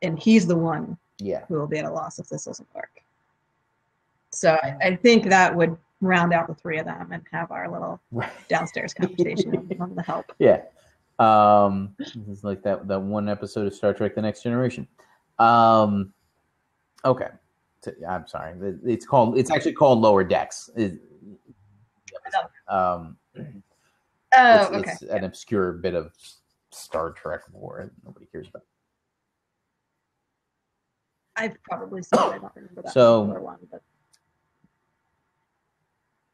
and he's the one who will be at a loss if this doesn't work. So I think that would round out the three of them and have our little downstairs conversation on the help. Yeah. It's like that one episode of Star Trek: The Next Generation. Okay. I'm sorry. It's actually called Lower Decks. It's an obscure bit of Star Trek lore nobody cares about. I've probably seen it. I don't remember that particular one, but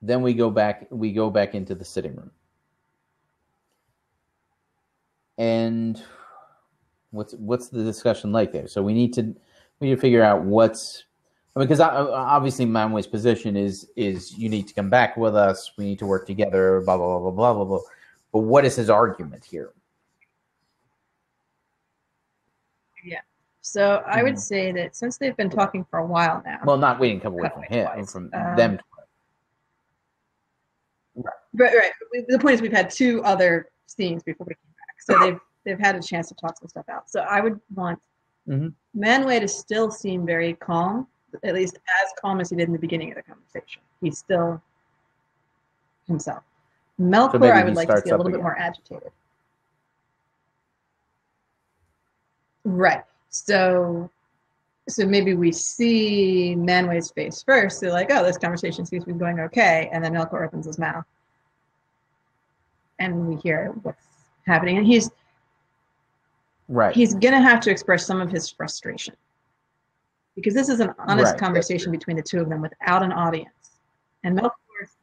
then we go back into the sitting room. And what's the discussion like there? So we need to figure out because obviously Manway's position is you need to come back with us. We need to work together. Blah blah blah blah blah blah. But what is his argument here? Yeah. So I would say that since they've been talking for a while now. Well, we didn't come away from him, from them. Right. The point is we've had two other scenes before we came back, so they've had a chance to talk some stuff out. So I would want Manway to still seem very calm, at least as calm as he did in the beginning of the conversation. He's still himself. Melkor, I would like to see a little bit more agitated. Right. So maybe we see Manway's face first. They're like, oh, this conversation seems to be going okay. And then Melkor opens his mouth. And we hear what's happening. And he's going to have to express some of his frustration. Because this is an honest conversation between the two of them without an audience. And Melkor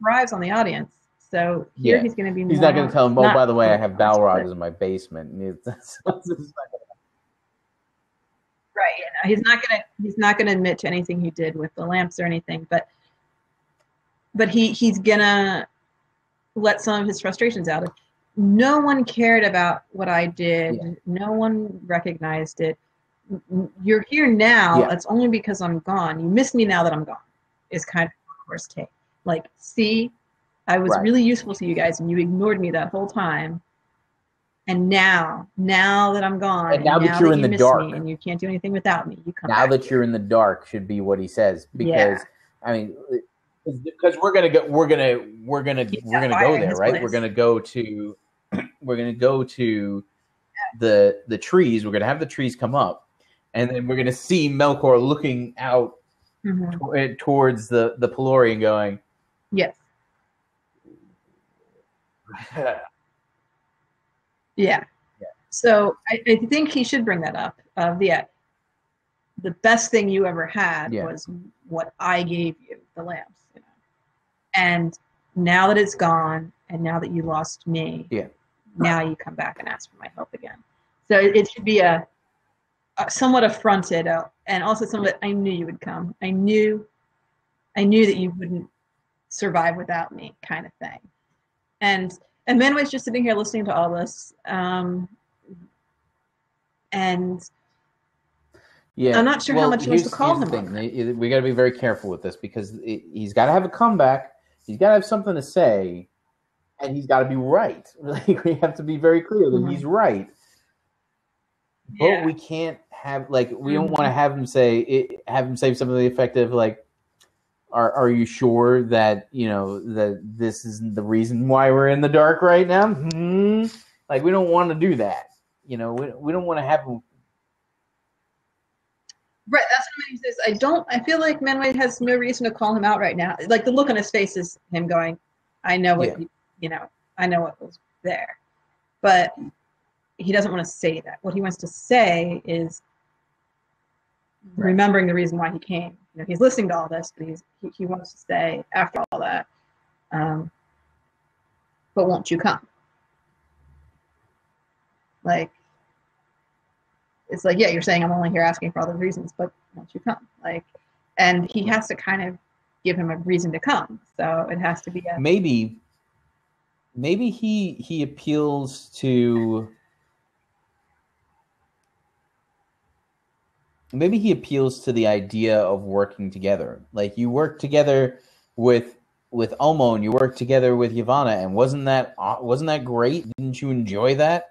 thrives on the audience. So here he's going to be He's not going to tell him, oh, by the way, I have Balrogs in my basement. Right. He's not gonna admit to anything he did with the lamps or anything, but he's gonna let some of his frustrations out. No one cared about what I did. Yeah. No one recognized it. You're here now. Yeah. That's only because I'm gone. You miss me now that I'm gone. Is kind of Melkor's take. Like, see, I was really useful to you guys, and you ignored me that whole time. And now that I'm gone, and now that you're in the dark, and you can't do anything without me, you come now back that you're in the dark should be what he says, because I mean, because we're gonna go there, right? We're gonna go to the trees. We're gonna have the trees come up, and then we're gonna see Melkor looking out towards the Pelori and going, yes. Yeah. So I think he should bring that up. The best thing you ever had was what I gave you, the lamps. You know? And now that it's gone, and now that you lost me, now you come back and ask for my help again. So it should be a somewhat affronted, and also somewhat, I knew you would come. I knew that you wouldn't survive without me, kind of thing. And Manway's just sitting here listening to all this, and I'm not sure how much he wants to call him on. We got to be very careful with this, because he's got to have a comeback. He's got to have something to say, and he's got to be right. Like, we have to be very clear that he's right. But we can't have, like, we don't want to have him say something to the effect of, like, Are you sure that, that this is the reason why we're in the dark right now? Like, we don't want to do that. We don't want to have him. Right, that's what he says. I feel like Manway has no reason to call him out right now. Like, the look on his face is him going, I know what, I know what was there. But he doesn't want to say that. What he wants to say is remembering the reason why he came. He's listening to all this, but he wants to say, after all that, but won't you come? Like, it's like, you're saying I'm only here asking for all the reasons, but won't you come? Like, and he has to kind of give him a reason to come. So it has to be maybe he appeals to. Maybe he appeals to the idea of working together. Like, you work together with Omo, and you work together with Yavanna, and wasn't that great? Didn't you enjoy that?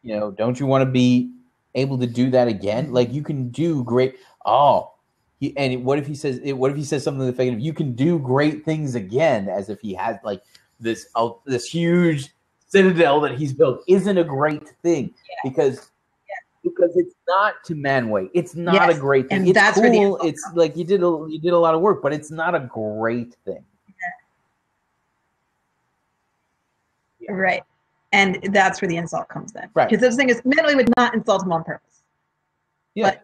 Don't you want to be able to do that again? Like, you can do great. What if he says something to the effect of, you can do great things again, as if he had like this huge citadel that he's built isn't a great thing because it's not to Manwë. It's not a great thing. And it's that's cool. It's like you did a lot of work, but it's not a great thing. Yeah. Right. And that's where the insult comes in. Right. Because the thing is, Manwë would not insult him on purpose. Yeah.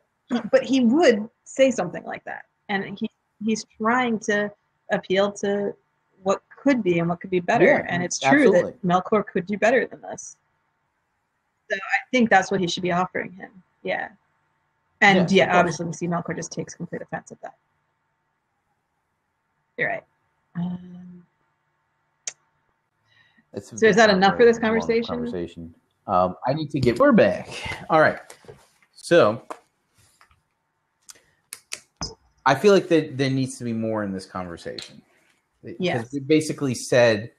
But he would say something like that. And he's trying to appeal to what could be and what could be better. Yeah, and it's true that Melkor could do better than this. So I think that's what he should be offering him. Yeah. And obviously we see Melkor just takes complete offense at that. You're right. So is that enough for this conversation? I need to we're back. All right. So I feel like there needs to be more in this conversation. Yes. It basically said,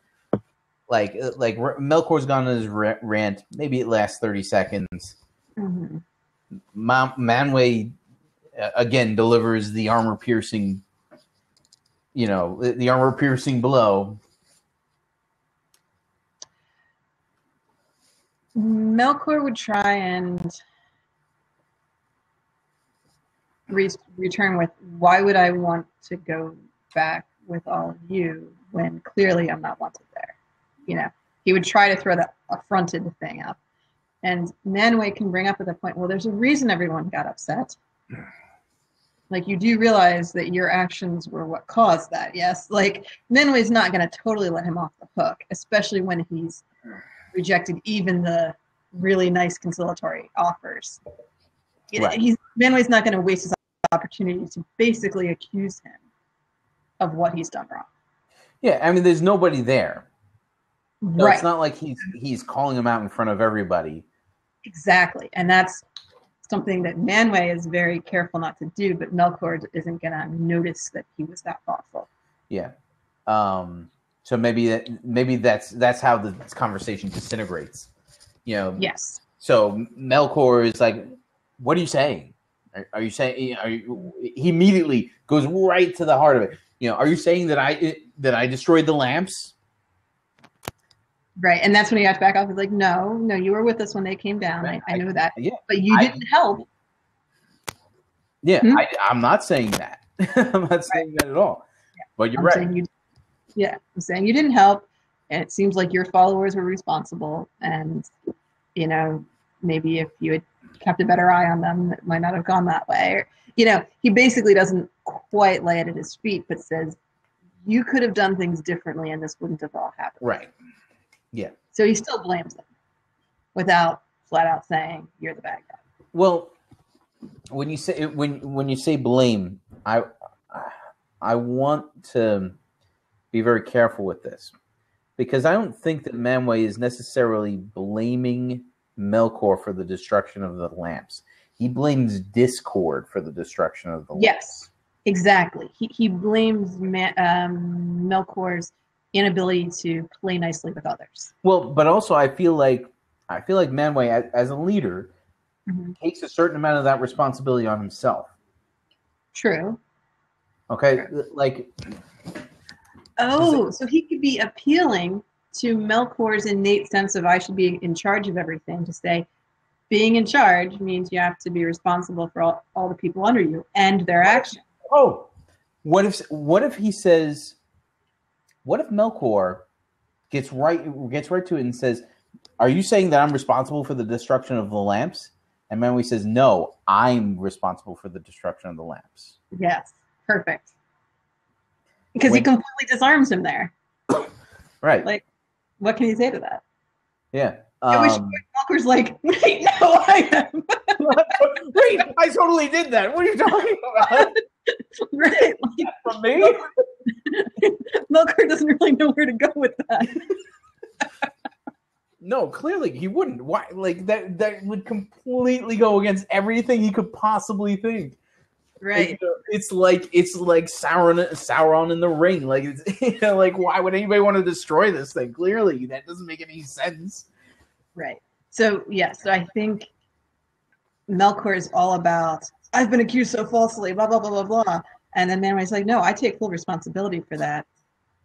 like Melkor's gone on his rant. Maybe it lasts 30 seconds. Mm-hmm. Manwë again delivers the armor-piercing, the armor-piercing blow. Melkor would try and return with, why would I want to go back with all of you when clearly I'm not wanted there? He would try to throw that affronted thing up. And Manwë can bring up at the point, well, there's a reason everyone got upset. Like, you do realize that your actions were what caused that, yes? Like, Manwë's not going to totally let him off the hook, especially when he's rejected even the really nice conciliatory offers. Right. Manwë's not going to waste his opportunity to basically accuse him of what he's done wrong. Yeah, I mean, there's nobody there. So right. It's not like he's calling him out in front of everybody. Exactly. And that's something that Manwë is very careful not to do, but Melkor isn't going to notice that he was that thoughtful. Yeah. So maybe that's how the conversation disintegrates. Yes. So Melkor is like, what are you saying? Are you saying, he immediately goes right to the heart of it. Are you saying that I destroyed the lamps? Right, and that's when he got to back off. He's like, no, you were with us when they came down. Right. I know that. Yeah, but you didn't help. Yeah, I'm not saying that. I'm not saying that at all. Yeah. But you're right. I'm saying you didn't help, and it seems like your followers were responsible. And, maybe if you had kept a better eye on them, it might not have gone that way. Or, he basically doesn't quite lay it at his feet, but says, you could have done things differently, and this wouldn't have all happened. Right. Yeah. So he still blames them without flat out saying you're the bad guy. Well, when you say blame, I want to be very careful with this, because I don't think that Manwë is necessarily blaming Melkor for the destruction of the lamps. He blames Discord for the destruction of the lamps. Yes, exactly. He blames Melkor's inability to play nicely with others. Well, but also I feel like Manwë, as a leader, takes a certain amount of that responsibility on himself. True. Okay, like. So he could be appealing to Melkor's innate sense of I should be in charge of everything, to say being in charge means you have to be responsible for all the people under you and their actions. Oh, what if he says? What if Melkor gets right to it and says, "Are you saying that I'm responsible for the destruction of the lamps?" And Manwë says, "No, I'm responsible for the destruction of the lamps." Yes, perfect. Because he completely disarms him there. Right. Like, what can you say to that? Yeah. I wish Melkor's like, wait, no, I am. Wait, I totally did that. What are you talking about? Right. Like, from me? Melkor doesn't really know where to go with that. No, clearly he wouldn't. Why? Like that would completely go against everything he could possibly think. Right. It's like Sauron in the Ring. Like, it's, like, why would anybody want to destroy this thing? Clearly, that doesn't make any sense. Right. So I think Melkor is all about, I've been accused so falsely, blah, blah, blah, blah, blah. And then Manway's like, no, I take full responsibility for that.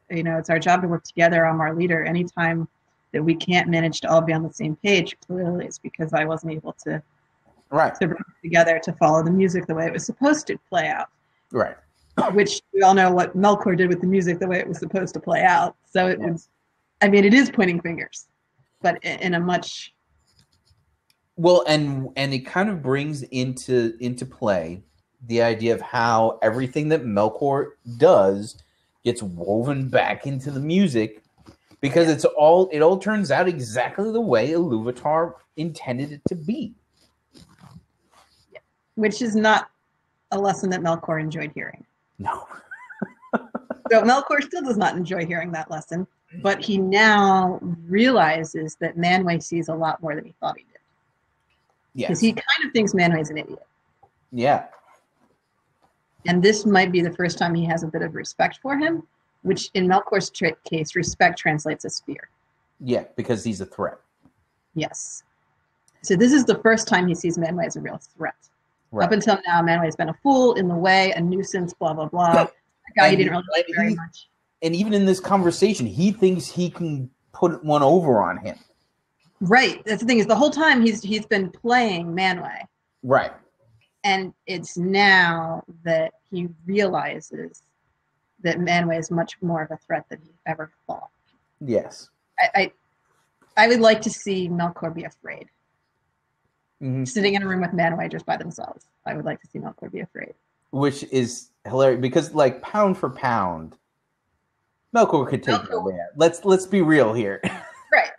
You know, it's our job to work together. I'm our leader. Anytime that we can't manage to all be on the same page, clearly it's because I wasn't able to bring it together to follow the music the way it was supposed to play out. Right. Which we all know what Melkor did with the music the way it was supposed to play out. So it was, I mean, it is pointing fingers, but in a much... Well, and it kind of brings into play the idea of how everything that Melkor does gets woven back into the music, because it all turns out exactly the way Iluvatar intended it to be. Yeah. Which is not a lesson that Melkor enjoyed hearing. No. So Melkor still does not enjoy hearing that lesson, but he now realizes that Manway sees a lot more than he thought he did. Because he kind of thinks Manway's an idiot. Yeah. And this might be the first time he has a bit of respect for him, which in Melkor's case, respect translates as fear. Yeah, because he's a threat. Yes. So this is the first time he sees Manway as a real threat. Right. Up until now, Manway's been a fool, in the way, a nuisance, blah, blah, blah. A guy he didn't really like very much. And even in this conversation, he thinks he can put one over on him. Right. That's the thing, is the whole time he's been playing Manway. Right. And it's now that he realizes that Manway is much more of a threat than he ever thought. Yes. I would like to see Melkor be afraid. Mm-hmm. Sitting in a room with Manway just by themselves. I would like to see Melkor be afraid. Which is hilarious, because, like, pound for pound, Melkor could take Manway out. Let's be real here. Right.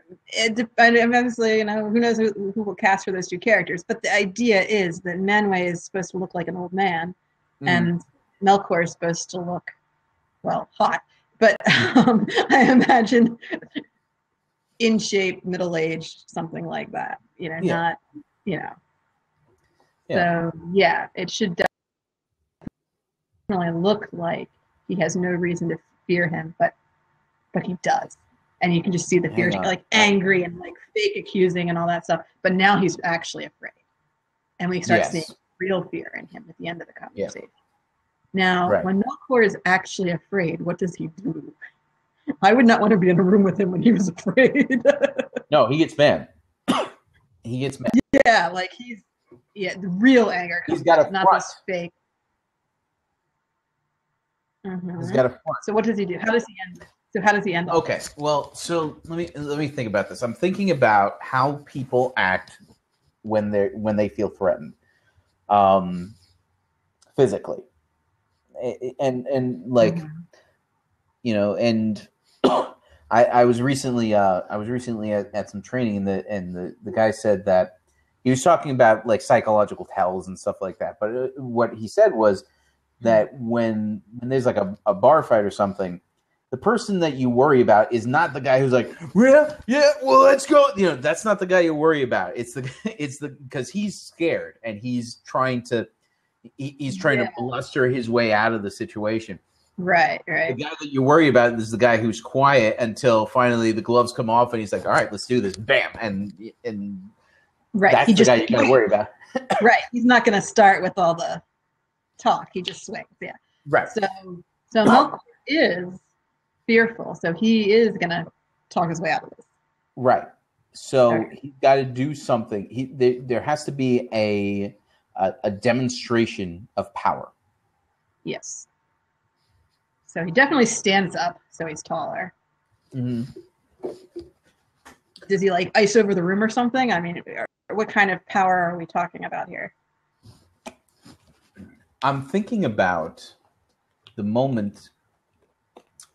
Obviously, you know, who knows who will cast for those two characters. But the idea is that Manway is supposed to look like an old man, and Melkor is supposed to look, well, hot. But I imagine in shape, middle-aged, something like that. You know, not, you know. Yeah. So, yeah, it should definitely look like he has no reason to fear him, but he does. And you can just see the fear, like angry and like fake accusing and all that stuff. But now he's actually afraid. And we start seeing real fear in him at the end of the conversation. Yeah. Now, when Melkor is actually afraid, what does he do? I would not want to be in a room with him when he was afraid. No, he gets mad. He gets mad. Yeah, like the real anger. He's got a not this fake. Mm-hmm. He's got a front. So what does he do? How does he end it? So how does he end up? Okay, well, so let me think about this. I'm thinking about how people act when they feel threatened, physically, and like, you know, and I was recently at some training, and the guy said that he was talking about like psychological tells and stuff like that. But what he said was that when there's like a bar fight or something, the person that you worry about is not the guy who's like, well, let's go. You know, that's not the guy you worry about. It's the because he's scared and he's trying to bluster his way out of the situation. Right. The guy that you worry about is the guy who's quiet until finally the gloves come off and he's like, all right, let's do this. Bam. And that's the guy you got to worry about. Right. He's not going to start with all the talk. He just swings. Yeah. Right. So Melkor is fearful, so he is going to talk his way out of this. Right. So he's got to do something. There has to be a demonstration of power. Yes. So he definitely stands up, so he's taller. Mm-hmm. Does he like ice over the room or something? I mean, what kind of power are we talking about here? I'm thinking about the moment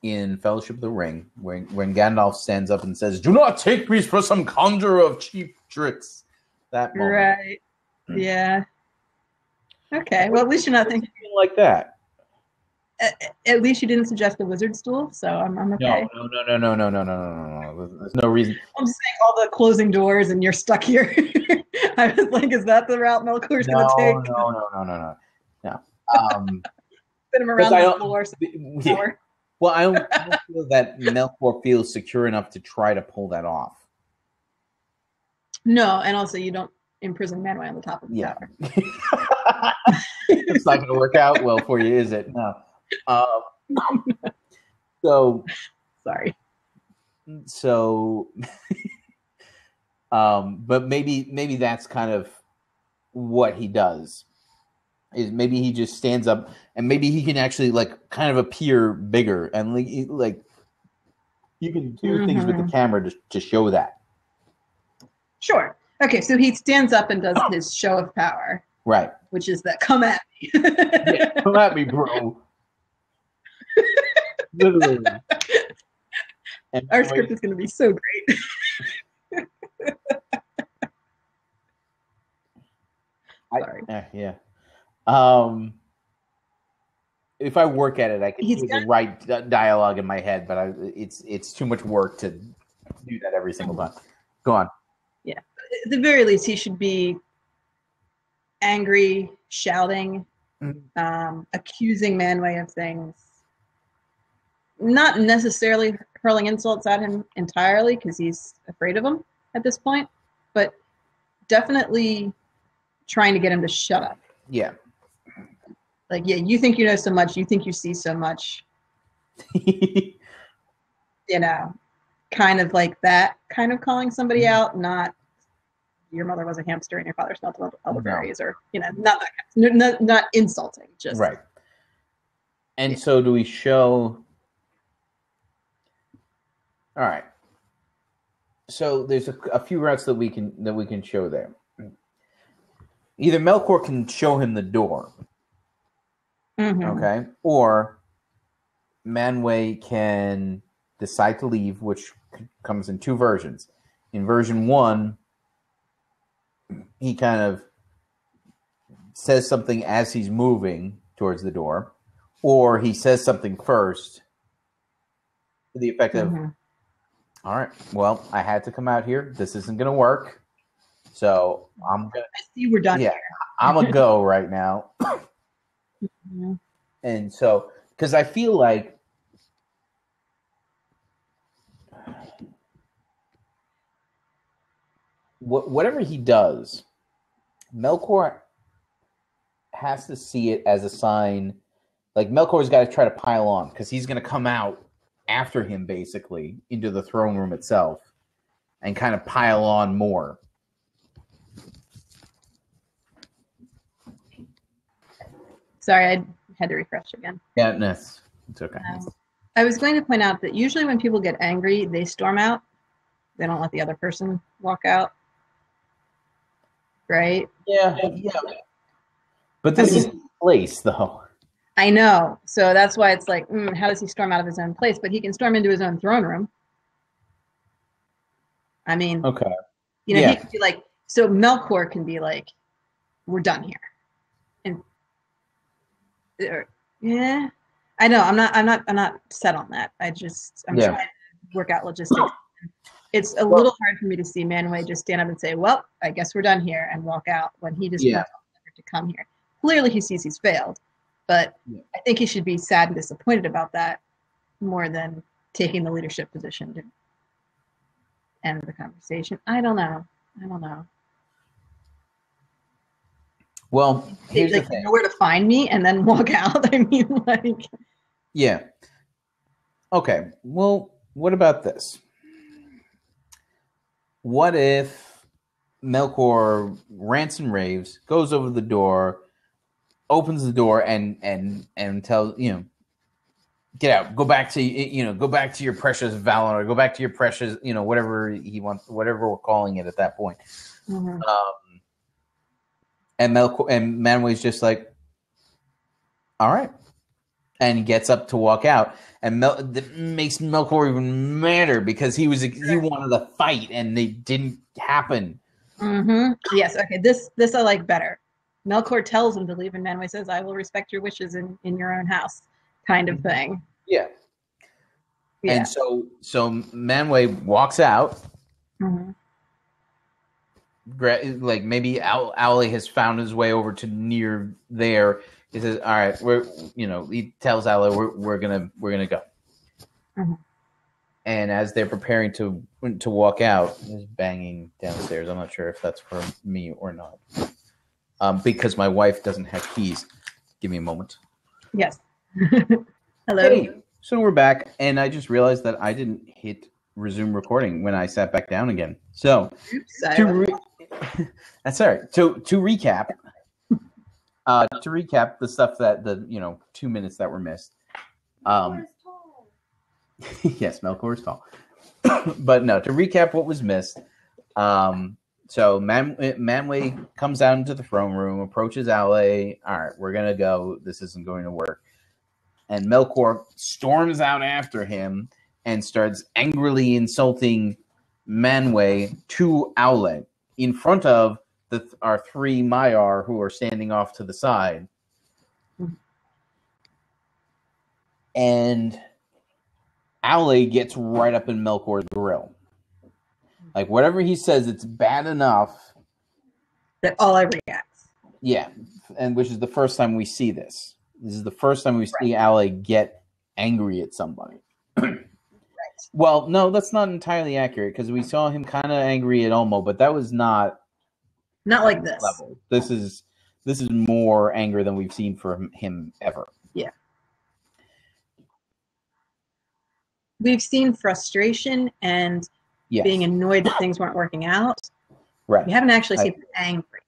in Fellowship of the Ring when Gandalf stands up and says, "Do not take me for some conjurer of cheap tricks." That moment. Right. Yeah. Okay. Well, at least you're not thinking like that. At least you didn't suggest the wizard stool, so I'm okay. No. There's no reason. I'm just saying all the closing doors and you're stuck here. I was like, is that the route Melkor's going to take? No. Spin him around the floor. Well, I don't feel that Melkor feels secure enough to try to pull that off. No, and also you don't imprison Manway on the top of the tower. It's not going to work out well for you, is it? No. So sorry. So, but maybe that's kind of what he does. Is maybe he just stands up, and maybe he can actually like kind of appear bigger, and like you can do things with the camera to show that. Sure. Okay, so he stands up and does his show of power. Right. Which is that come at me. Yeah, come at me, bro. Literally. And our script is going to be so great. Sorry. Yeah. If I work at it, I can do the right dialogue in my head, but it's too much work to do that every single time. Go on. Yeah. At the very least, he should be angry, shouting, accusing Manway of things. Not necessarily hurling insults at him entirely because he's afraid of him at this point, but definitely trying to get him to shut up. Yeah. Like, yeah, you think you know so much, you think you see so much. You know, kind of like that, kind of calling somebody out, not your mother was a hamster and your father smelled elderberries, or, you know, not that, not insulting, just. Right. And so do we show... All right. So there's a few routes that we can show there. Either Melkor can show him the door, okay, or Manway can decide to leave, which comes in two versions. In version 1, he kind of says something as he's moving towards the door, or he says something first to the effect of, all right, well, I had to come out here. This isn't going to work. So I'm going to... I see we're done here. I'm going to go right now. And so, because I feel like whatever he does, Melkor has to see it as a sign. Like, Melkor's got to try to pile on because he's going to come out after him, basically, into the throne room itself and kind of pile on more. Sorry, I had to refresh again. Yeah, it's okay. I was going to point out that usually when people get angry, they storm out. They don't let the other person walk out. Right? Yeah. But this is place, though. I know. So that's why it's like, how does he storm out of his own place? But he can storm into his own throne room. I mean, okay. You know, he could be like, so Melkor can be like, we're done here. And yeah, I know. I'm not set on that. I'm trying to work out logistics. It's a little hard for me to see Manway just stand up and say, well, I guess we're done here, and walk out when he just wants to come here. Clearly he sees he's failed. But I think he should be sad and disappointed about that more than taking the leadership position to end the conversation. I don't know. Well, here's the thing. Know where to find me and then walk out. I mean, like... Yeah. Okay. Well, what about this? What if Melkor rants and raves, goes over the door, opens the door and tells, get out, go back to your precious Valinor, or go back to your precious, whatever he wants, whatever we're calling it at that point. And Manway's just like, all right, and he gets up to walk out, and that makes Melkor even madder because he wanted to fight and it didn't happen. Yes. Okay. This I like better. Melkor tells him to leave, and Manway says, I will respect your wishes in your own house, kind of thing. Yeah. And so Manway walks out. Like, maybe Owly has found his way over to near there. He says, all right, he tells Owly, we're gonna go. And as they're preparing to walk out, there's banging downstairs. I'm not sure if that's for me or not, because my wife doesn't have keys. Give me a moment. Yes. Hello. Hey, so we're back, and I just realized that I didn't hit resume recording when I sat back down again. So, that's all right. To recap, the stuff that the 2 minutes that were missed. Yes, Melkor is tall. But no, to recap what was missed. So Manwë comes out into the throne room, approaches Ale. All right, we're gonna go. This isn't going to work. And Melkor storms out after him and starts angrily insulting Manwë to Ale in front of our three Maiar who are standing off to the side. And Ale gets right up in Melkor's grill. Like, whatever he says, it's bad enough that Ale reacts. Yeah, and which is the first time we see this. This is the first time we see Ale get angry at somebody. Right. Well, no, that's not entirely accurate, because we saw him kind of angry at Olmo, but that was not like this level. This is more anger than we've seen from him ever. Yeah. We've seen frustration and being annoyed that things weren't working out. Right. We haven't actually seen him angry.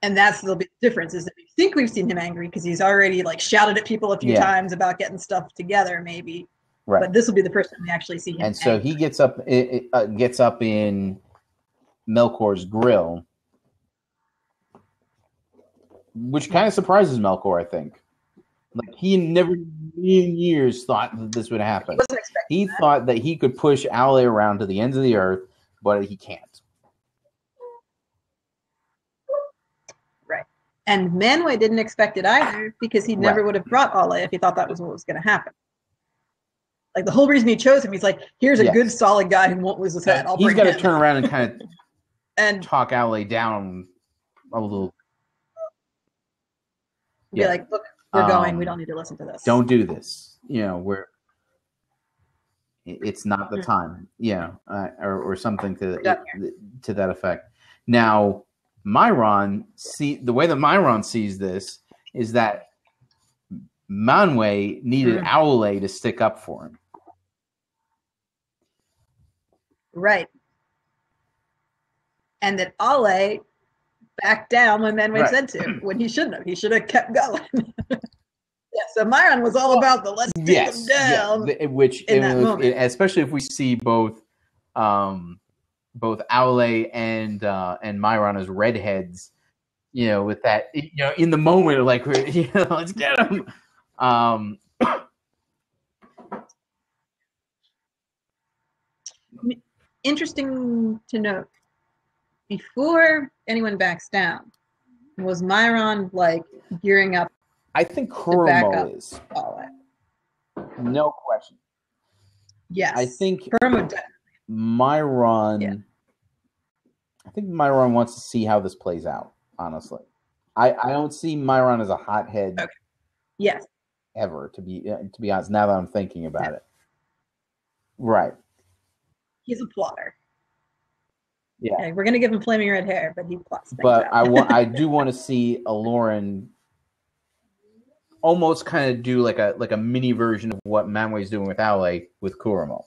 And that's the big difference, is that we think we've seen him angry because he's already shouted at people a few times about getting stuff together, maybe. Right. But this will be the first time we actually see him And so angry. he gets up in Melkor's grill, which kind of surprises Melkor, I think. Like, he never in years thought that this would happen. He thought that he could push Ale around to the ends of the earth, but he can't. Right. And Manwë didn't expect it either, because he never would have brought Ale if he thought that was what was going to happen. Like, the whole reason he chose him, he's like, here's a good, solid guy who won't lose his head. He's got to turn around and kind of talk Ale down a little. Be like, look, we're going. We don't need to listen to this. Don't do this. It's not the time. Or something to that effect. Now, Myron, the way that Myron sees this is that Manwë needed Ale to stick up for him. Right. And that Ale backed down when Manwë said to, when he shouldn't have. He should have kept going. So Myron was all about the let's take him down. Which, especially if we see both Ale and Myron as redheads, with that, in the moment of let's get him. Interesting to note, before anyone backs down, was Myron gearing up? I think Kuromo is. No question. Yes. I think Kuromo Myron. Yeah. I think Myron wants to see how this plays out, honestly. I don't see Myron as a hothead. Okay. Yes. Ever, to be honest, now that I'm thinking about it. Right. He's a plotter. Yeah. Okay, we're gonna give him flaming red hair, but he plots things But out. I do want to see Aloran almost kind of do like a mini version of what Manwë's doing with Ale with Kuromo.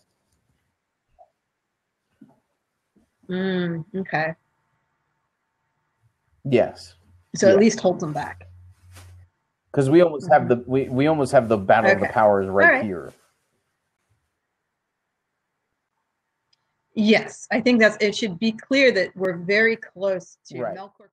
Okay. Yes. So at least holds him back. Because we almost have we almost have the battle of the powers right here. Yes, I think it should be clear that we're very close to Melkor.